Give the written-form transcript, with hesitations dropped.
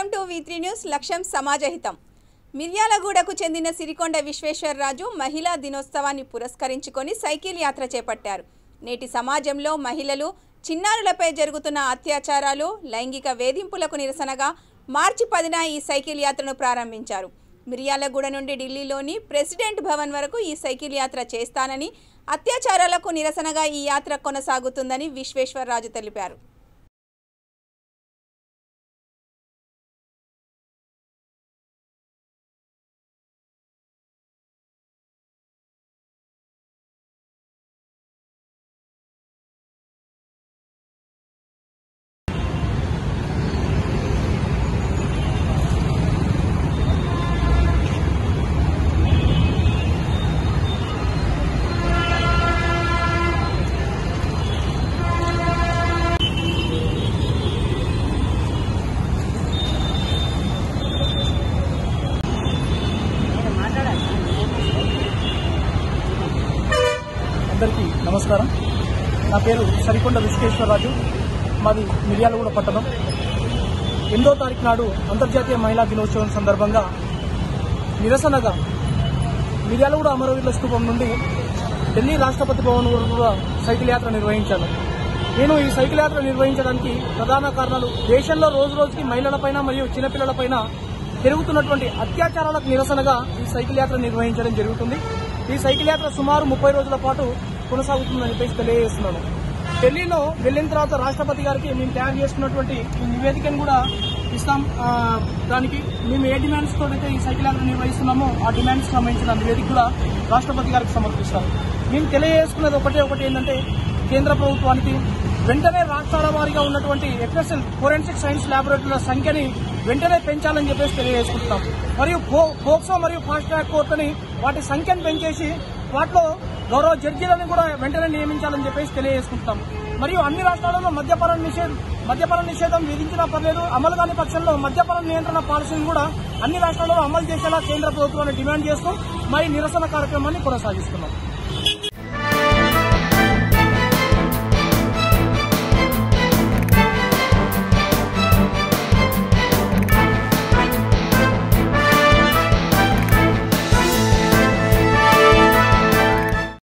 Welcome to V3 news. లక్ష్యం సమాజహితం. మిర్యాలగూడకు చెందిన సిరికొండ విశ్వేశ్వరరాజు మహిళా దినోత్సవాన్ని పురస్కరించుకొని సైకిల్ యాత్ర చేపట్టారు. నేటి సమాజంలో మహిళలు చిన్నారులపై జరుగుతున్న అత్యాచారాలు, లైంగిక వేధింపులకు నిరసనగా మార్చి 10న ఈ సైకిల్ యాత్రను ప్రారంభించారు. మిర్యాలగూడ నుండి ఢిల్లీలోని ప్రెసిడెంట్ భవన్ వరకు ఈ సైకిల్ యాత్ర చేస్తానని, అత్యాచారాలకు నిరసనగా ఈ యాత్ర కొనసాగుతుందని విశ్వేశ్వరరాజు తెలిపారు. అందరికీ నమస్కారం. నా పేరు సిరికొండ విశ్వేశ్వరరాజు. మాది మిర్యాలగూడ పట్టణం. 8వ తారీఖు నాడు అంతర్జాతీయ మహిళా దినోత్సవం సందర్భంగా నిరసనగా మిర్యాలగూడ అమరవీరుల స్తూపం నుండి ఢిల్లీ రాష్ట్రపతి భవన్ వరకు సైకిల్ యాత్ర నిర్వహించాను. నేను ఈ సైకిల్ యాత్ర నిర్వహించడానికి ప్రధాన కారణాలు దేశంలో రోజు రోజుకి మహిళలపైన మరియు చిన్నపిల్లలపైన పెరుగుతున్నటువంటి అత్యాచారాలకు నిరసనగా ఈ సైకిల్ యాత్ర నిర్వహించడం జరుగుతుంది. ఈ సైకిల్ యాత్ర సుమారు 30 రోజుల పాటు కొనసాగుతుందని చెప్పేసి తెలియజేస్తున్నాను. ఢిల్లీలో వెళ్లిన తర్వాత రాష్ట్రపతి గారికి మేము తయారు చేసుకున్నటువంటి ఈ నివేదికను కూడా ఇస్తాం. దానికి మేము ఏ డిమాండ్స్ తోటైతే ఈ సైకిల్ యాత్ర నిర్వహిస్తున్నామో ఆ డిమాండ్స్ సంబంధించిన నివేదిక కూడా రాష్ట్రపతి గారికి సమర్పిస్తాం. మేము తెలియజేసుకున్నది ఒకటి ఏంటంటే కేంద్ర ప్రభుత్వానికి వెంటనే రాష్ట్రాల వారీగా ఉన్నటువంటి FSL ఫోరెన్సిక్ సైన్స్ ల్యాబొరేటరీల సంఖ్యని వెంటనే పెంచాలని చెప్పేసి తెలియజేసుకుంటున్నాం. మరియు పోక్సో మరియు ఫాస్ట్ ట్రాక్ కోర్టుని వాటి సంఖ్యను పెంచేసి వాటిలో గౌరవ జడ్జీలను కూడా వెంటనే నియమించాలని చెప్పేసి తెలియజేసుకుంటున్నాం. మరియు అన్ని రాష్ట్రాలలో మద్యపాన నిషేధం విధించినా పర్లేదు, అమలు కాని పక్షంలో మద్యపాన నియంత్రణ పాలసీని కూడా అన్ని రాష్ట్రాలలో అమలు చేసేలా కేంద్ర ప్రభుత్వాన్ని డిమాండ్ చేస్తూ మరి నిరసన కార్యక్రమాన్ని కొనసాగిస్తున్నాం.